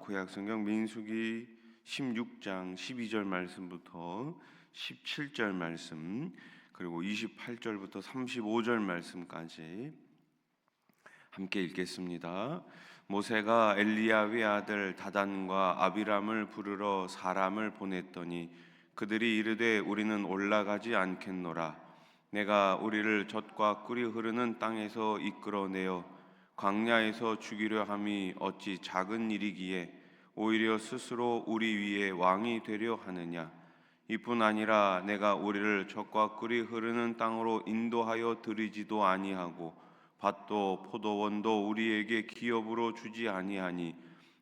구약성경 민수기 16장 12절 말씀부터 17절 말씀, 그리고 28절부터 35절 말씀까지 함께 읽겠습니다. 모세가 엘리야의 아들 다단과 아비람을 부르러 사람을 보냈더니 그들이 이르되 우리는 올라가지 않겠노라. 내가 우리를 젖과 꿀이 흐르는 땅에서 이끌어내어 광야에서 죽이려 함이 어찌 작은 일이기에 오히려 스스로 우리 위에 왕이 되려 하느냐. 이뿐 아니라 내가 우리를 젖과 꿀이 흐르는 땅으로 인도하여 들이지도 아니하고 밭도 포도원도 우리에게 기업으로 주지 아니하니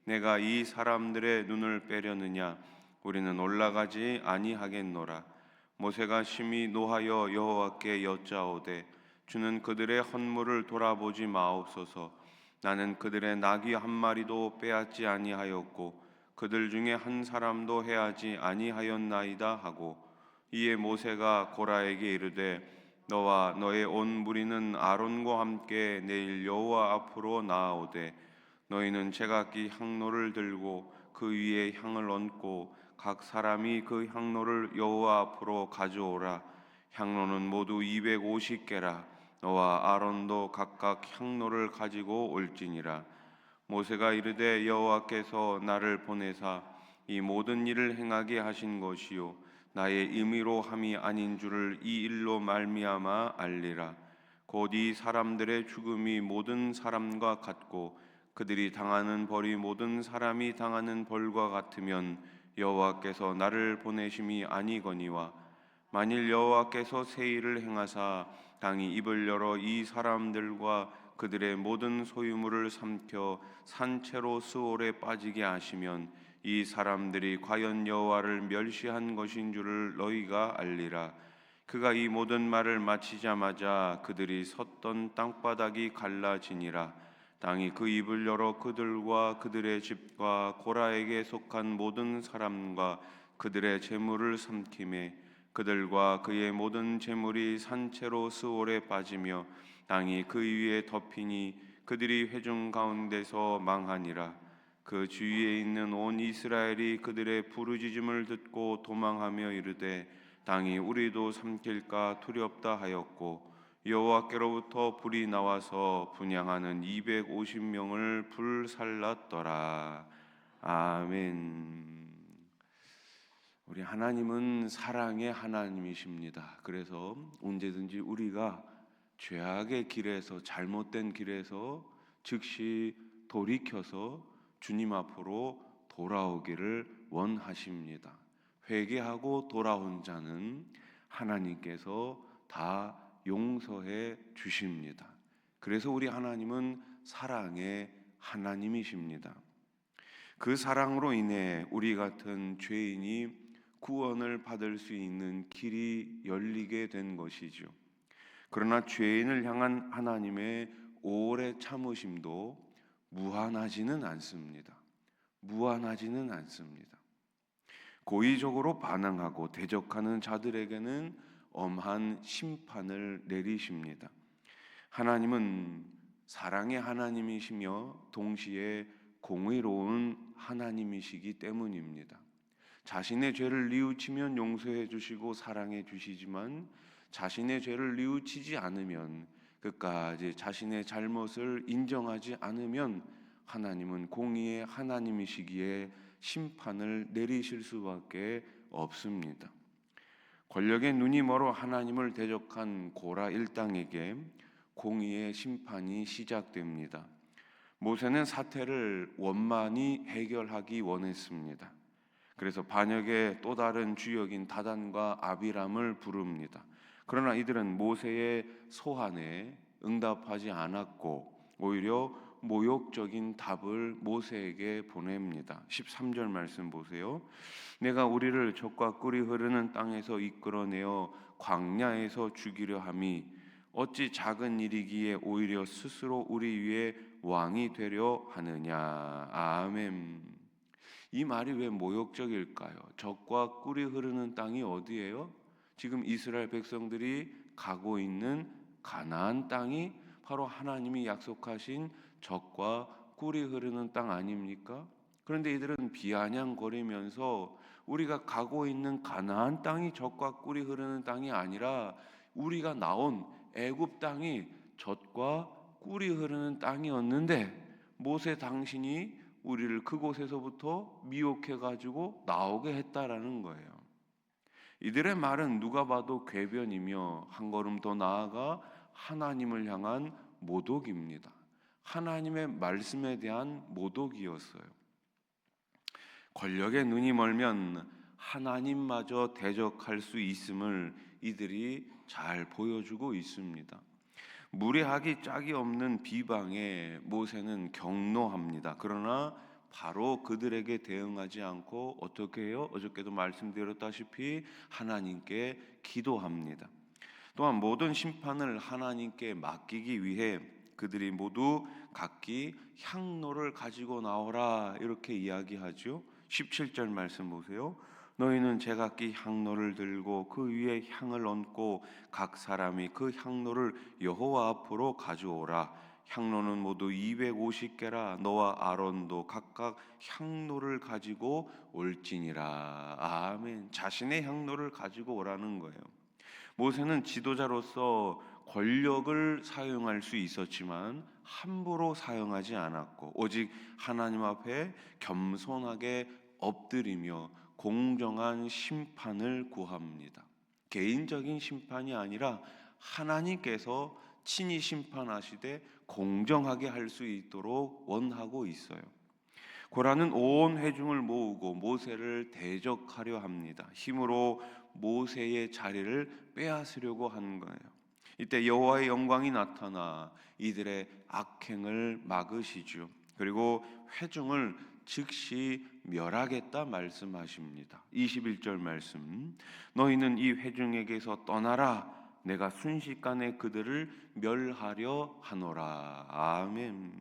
내가 이 사람들의 눈을 빼려느냐. 우리는 올라가지 아니하겠노라. 모세가 심히 노하여 여호와께 여짜오되 주는 그들의 헌물을 돌아보지 마옵소서. 나는 그들의 나귀 한 마리도 빼앗지 아니하였고 그들 중에 한 사람도 해하지 아니하였나이다 하고, 이에 모세가 고라에게 이르되 너와 너의 온 무리는 아론과 함께 내일 여호와 앞으로 나아오되 너희는 제각기 향로를 들고 그 위에 향을 얹고 각 사람이 그 향로를 여호와 앞으로 가져오라. 향로는 모두 250개라. 너와 아론도 각각 향로를 가지고 올지니라. 모세가 이르되 여호와께서 나를 보내사 이 모든 일을 행하게 하신 것이요 나의 임의로 함이 아닌 줄을 이 일로 말미암아 알리라. 곧 이 사람들의 죽음이 모든 사람과 같고 그들이 당하는 벌이 모든 사람이 당하는 벌과 같으면 여호와께서 나를 보내심이 아니거니와, 만일 여호와께서 새 일을 행하사 땅이 입을 열어 이 사람들과 그들의 모든 소유물을 삼켜 산채로 수월에 빠지게 하시면 이 사람들이 과연 여호와를 멸시한 것인 줄을 너희가 알리라. 그가 이 모든 말을 마치자마자 그들이 섰던 땅바닥이 갈라지니라. 땅이 그 입을 열어 그들과 그들의 집과 고라에게 속한 모든 사람과 그들의 재물을 삼키매 그들과 그의 모든 재물이 산채로 스올에 빠지며 땅이 그 위에 덮이니 그들이 회중 가운데서 망하니라. 그 주위에 있는 온 이스라엘이 그들의 부르짖음을 듣고 도망하며 이르되 땅이 우리도 삼킬까 두렵다 하였고, 여호와께로부터 불이 나와서 분향하는 250명을 불살랐더라. 아멘. 우리 하나님은 사랑의 하나님이십니다. 그래서 언제든지 우리가 죄악의 길에서, 잘못된 길에서 즉시 돌이켜서 주님 앞으로 돌아오기를 원하십니다. 회개하고 돌아온 자는 하나님께서 다 용서해 주십니다. 그래서 우리 하나님은 사랑의 하나님이십니다. 그 사랑으로 인해 우리 같은 죄인이 구원을 받을 수 있는 길이 열리게 된 것이죠. 그러나 죄인을 향한 하나님의 오래 참으심도 무한하지는 않습니다. 무한하지는 않습니다. 고의적으로 반항하고 대적하는 자들에게는 엄한 심판을 내리십니다. 하나님은 사랑의 하나님이시며 동시에 공의로운 하나님이시기 때문입니다. 자신의 죄를 뉘우치면 용서해 주시고 사랑해 주시지만 자신의 죄를 뉘우치지 않으면, 끝까지 자신의 잘못을 인정하지 않으면 하나님은 공의의 하나님이시기에 심판을 내리실 수밖에 없습니다. 권력의 눈이 멀어 하나님을 대적한 고라 일당에게 공의의 심판이 시작됩니다. 모세는 사태를 원만히 해결하기 원했습니다. 그래서 반역의 또 다른 주역인 다단과 아비람을 부릅니다. 그러나 이들은 모세의 소환에 응답하지 않았고 오히려 모욕적인 답을 모세에게 보냅니다. 13절 말씀 보세요. 내가 우리를 젖과 꿀이 흐르는 땅에서 이끌어내어 광야에서 죽이려 함이 어찌 작은 일이기에 오히려 스스로 우리 위에 왕이 되려 하느냐. 아멘. 이 말이 왜 모욕적일까요? 젖과 꿀이 흐르는 땅이 어디예요? 지금 이스라엘 백성들이 가고 있는 가나안 땅이 바로 하나님이 약속하신 젖과 꿀이 흐르는 땅 아닙니까? 그런데 이들은 비아냥거리면서 우리가 가고 있는 가나안 땅이 젖과 꿀이 흐르는 땅이 아니라 우리가 나온 애굽 땅이 젖과 꿀이 흐르는 땅이었는데 모세 당신이 우리를 그곳에서부터 미혹해 가지고 나오게 했다라는 거예요. 이들의 말은 누가 봐도 궤변이며 한 걸음 더 나아가 하나님을 향한 모독입니다. 하나님의 말씀에 대한 모독이었어요. 권력에 눈이 멀면 하나님마저 대적할 수 있음을 이들이 잘 보여주고 있습니다. 무례하기 짝이 없는 비방에 모세는 경노합니다. 그러나 바로 그들에게 대응하지 않고 어떻게 해요? 어저께도 말씀드렸다시피 하나님께 기도합니다. 또한 모든 심판을 하나님께 맡기기 위해 그들이 모두 각기 향로를 가지고 나오라 이렇게 이야기하죠. 17절 말씀 보세요. 너희는 제각기 향로를 들고 그 위에 향을 얹고 각 사람이 그 향로를 여호와 앞으로 가져오라. 향로는 모두 250개라. 너와 아론도 각각 향로를 가지고 올지니라. 아멘. 자신의 향로를 가지고 오라는 거예요. 모세는 지도자로서 권력을 사용할 수 있었지만 함부로 사용하지 않았고 오직 하나님 앞에 겸손하게 엎드리며 공정한 심판을 구합니다. 개인적인 심판이 아니라 하나님께서 친히 심판하시되 공정하게 할 수 있도록 원하고 있어요. 고라는 온 회중을 모으고 모세를 대적하려 합니다. 힘으로 모세의 자리를 빼앗으려고 하는 거예요. 이때 여호와의 영광이 나타나 이들의 악행을 막으시죠. 그리고 회중을 즉시 멸하겠다 말씀하십니다. 21절 말씀. 너희는 이 회중에게서 떠나라. 내가 순식간에 그들을 멸하려 하노라. 아멘.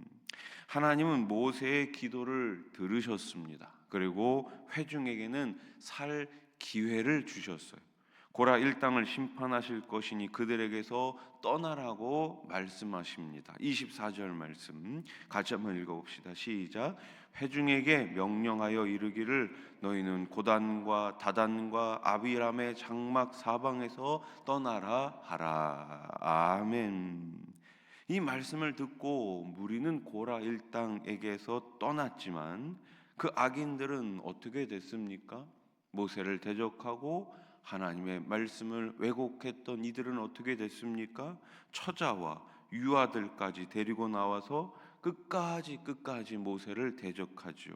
하나님은 모세의 기도를 들으셨습니다. 그리고 회중에게는 살 기회를 주셨어요. 고라 일당을 심판하실 것이니 그들에게서 떠나라고 말씀하십니다. 24절 말씀 같이 한번 읽어봅시다. 시작. 회중에게 명령하여 이르기를 너희는 고단과 다단과 아비람의 장막 사방에서 떠나라 하라. 아멘. 이 말씀을 듣고 무리는 고라 일당에게서 떠났지만 그 악인들은 어떻게 됐습니까? 모세를 대적하고 하나님의 말씀을 왜곡했던 이들은 어떻게 됐습니까? 처자와 유아들까지 데리고 나와서 끝까지 모세를 대적하죠.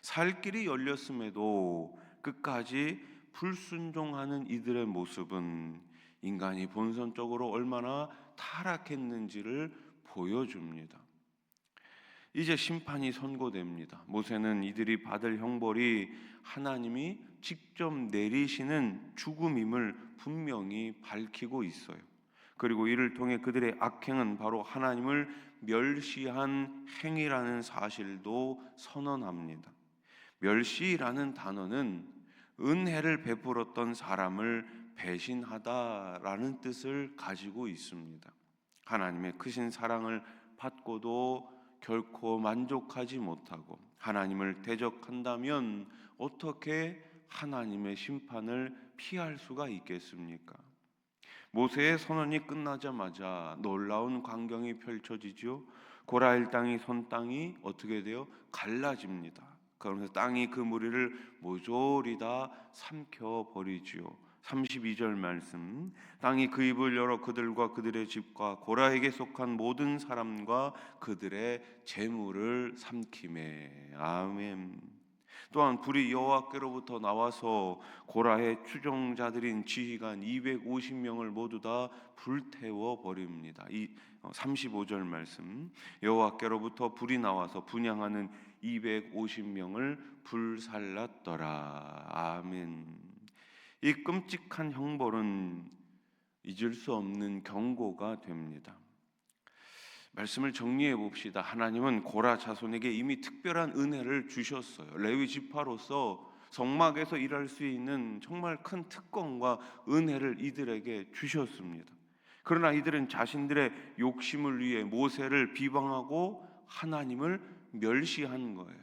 살 길이 열렸음에도 끝까지 불순종하는 이들의 모습은 인간이 본성적으로 얼마나 타락했는지를 보여줍니다. 이제 심판이 선고됩니다. 모세는 이들이 받을 형벌이 하나님이 직접 내리시는 죽음임을 분명히 밝히고 있어요. 그리고 이를 통해 그들의 악행은 바로 하나님을 멸시한 행위라는 사실도 선언합니다. 멸시라는 단어는 은혜를 베풀었던 사람을 배신하다라는 뜻을 가지고 있습니다. 하나님의 크신 사랑을 받고도 결코 만족하지 못하고 하나님을 대적한다면 어떻게 하나님의 심판을 피할 수가 있겠습니까? 모세의 선언이 끝나자마자 놀라운 광경이 펼쳐지죠. 고라 일당이 선 땅이 어떻게 돼요? 갈라집니다. 그러면서 땅이 그 무리를 모조리 다 삼켜버리지요. 32절 말씀. 땅이 그 입을 열어 그들과 그들의 집과 고라에게 속한 모든 사람과 그들의 재물을 삼키매. 아멘. 또한 불이 여호와께로부터 나와서 고라의 추종자들인 지휘관 250명을 모두 다 불태워 버립니다. 이 35절 말씀. 여호와께로부터 불이 나와서 분향하는 250명을 불살랐더라. 아멘. 이 끔찍한 형벌은 잊을 수 없는 경고가 됩니다. 말씀을 정리해 봅시다. 하나님은 고라 자손에게 이미 특별한 은혜를 주셨어요. 레위 지파로서 성막에서 일할 수 있는 정말 큰 특권과 은혜를 이들에게 주셨습니다. 그러나 이들은 자신들의 욕심을 위해 모세를 비방하고 하나님을 멸시한 거예요.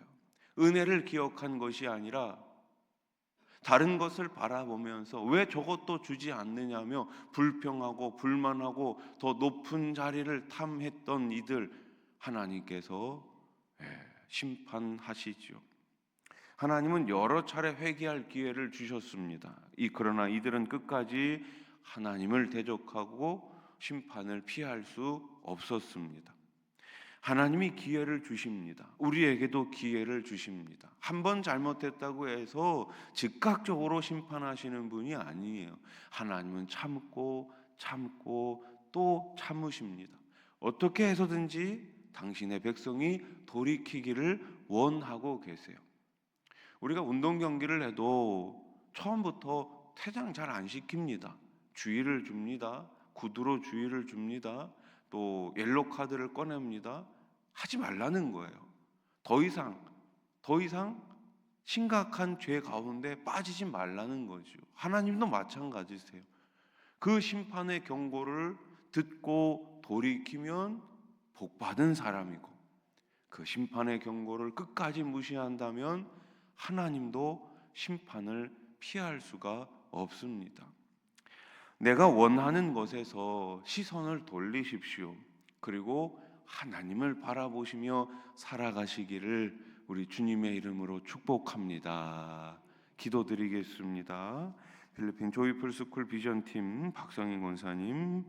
은혜를 기억한 것이 아니라 다른 것을 바라보면서 왜 저것도 주지 않느냐며 불평하고 불만하고 더 높은 자리를 탐했던 이들 하나님께서 심판하시죠. 하나님은 여러 차례 회개할 기회를 주셨습니다. 그러나 이들은 끝까지 하나님을 대적하고 심판을 피할 수 없었습니다. 하나님이 기회를 주십니다. 우리에게도 기회를 주십니다. 한 번 잘못했다고 해서 즉각적으로 심판하시는 분이 아니에요. 하나님은 참고 또 참으십니다. 어떻게 해서든지 당신의 백성이 돌이키기를 원하고 계세요. 우리가 운동 경기를 해도 처음부터 퇴장 잘 안 시킵니다. 주의를 줍니다. 구두로 주의를 줍니다. 또 옐로 카드를 꺼냅니다. 하지 말라는 거예요. 더 이상 심각한 죄 가운데 빠지지 말라는 거죠. 하나님도 마찬가지세요. 그 심판의 경고를 듣고 돌이키면 복받은 사람이고, 그 심판의 경고를 끝까지 무시한다면 하나님도 심판을 피할 수가 없습니다. 내가 원하는 것에서 시선을 돌리십시오. 그리고 하나님을 바라보시며 살아가시기를 우리 주님의 이름으로 축복합니다. 기도드리겠습니다. 필리핀 조이풀 스쿨 비전팀 박성인 권사님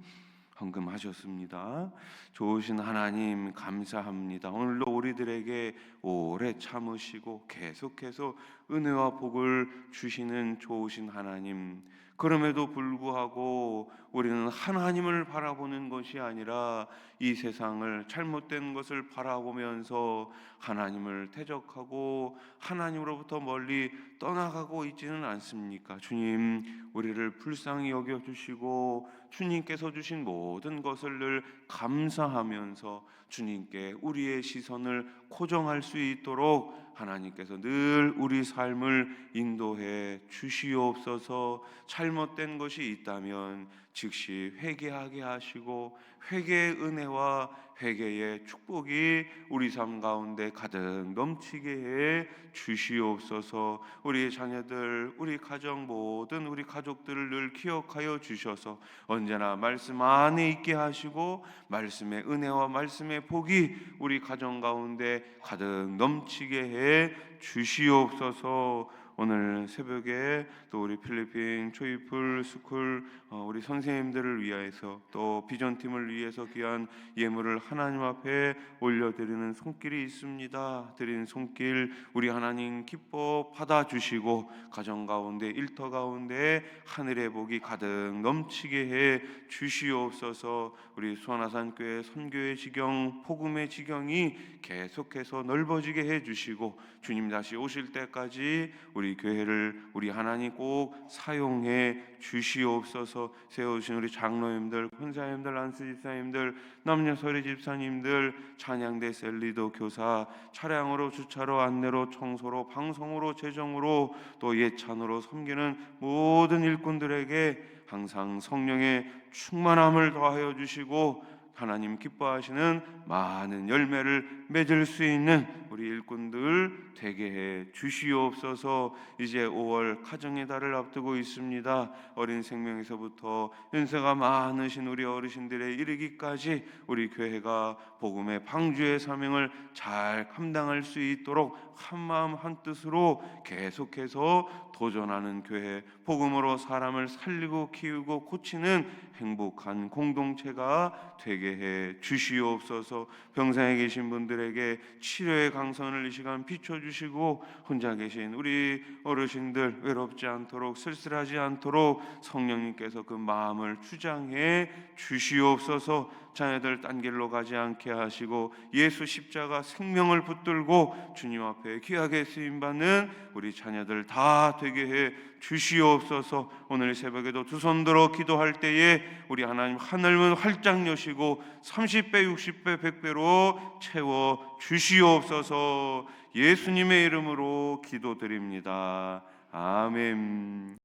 헌금하셨습니다. 좋으신 하나님 감사합니다. 오늘도 우리들에게 오래 참으시고 계속해서 은혜와 복을 주시는 좋으신 하나님, 그럼에도 불구하고 우리는 하나님을 바라보는 것이 아니라 이 세상을 잘못된 것을 바라보면서 하나님을 대적하고 하나님으로부터 멀리 떠나가고 있지는 않습니까? 주님, 우리를 불쌍히 여겨주시고 주님께서 주신 모든 것을 늘 감사하면서 주님께 우리의 시선을 고정할 수 있도록 하나님께서 늘 우리 삶을 인도해 주시옵소서. 잘못된 것이 있다면 즉시 회개하게 하시고 회개의 은혜와 회개의 축복이 우리 삶 가운데 가득 넘치게 해 주시옵소서. 우리 자녀들, 우리 가정 모든 우리 가족들을 늘 기억하여 주셔서 언제나 말씀 안에 있게 하시고 말씀의 은혜와 말씀의 복이 우리 가정 가운데 가득 넘치게 해 주시옵소서. 오늘 새벽에 또 우리 필리핀 초이풀 스쿨 우리 선생님들을 위해서 또 비전팀을 위해서 귀한 예물을 하나님 앞에 올려드리는 손길이 있습니다. 드린 손길 우리 하나님 기뻐 받아주시고 가정 가운데 일터 가운데 하늘의 복이 가득 넘치게 해 주시옵소서. 우리 수원아산교회 선교의 지경 복음의 지경이 계속해서 넓어지게 해 주시고 주님 다시 오실 때까지 우리 교회를 우리 하나님 꼭 사용해 주시옵소서. 세우신 우리 장로님들, 권사님들, 안수 집사님들, 남녀 서리 집사님들, 찬양대 셀리도 교사, 차량으로 주차로 안내로 청소로 방송으로 재정으로 또 예찬으로 섬기는 모든 일꾼들에게 항상 성령의 충만함을 더하여 주시고 하나님 기뻐하시는 많은 열매를 맺을 수 있는 우리 일꾼들 되게 해 주시옵소서. 이제 5월 가정의 달을 앞두고 있습니다. 어린 생명에서부터 연세가 많으신 우리 어르신들에 이르기까지 우리 교회가 복음의 방주의 사명을 잘 감당할 수 있도록 한마음 한뜻으로 계속해서 도전하는 교회, 복음으로 사람을 살리고 키우고 고치는 행복한 공동체가 되게 해 주시옵소서. 병상에 계신 분들에게 치료의 강선을 이 시간 비춰주시고 혼자 계신 우리 어르신들 외롭지 않도록 쓸쓸하지 않도록 성령님께서 그 마음을 주장해 주시옵소서. 자녀들 딴 길로 가지 않게 하시고 예수 십자가 생명을 붙들고 주님 앞에 귀하게 쓰임받는 우리 자녀들 다 되게 해 주시옵소서. 오늘 새벽에도 두 손 들어 기도할 때에 우리 하나님 하늘문 활짝 여시고 30배 60배 100배로 채워 주시옵소서. 예수님의 이름으로 기도드립니다. 아멘.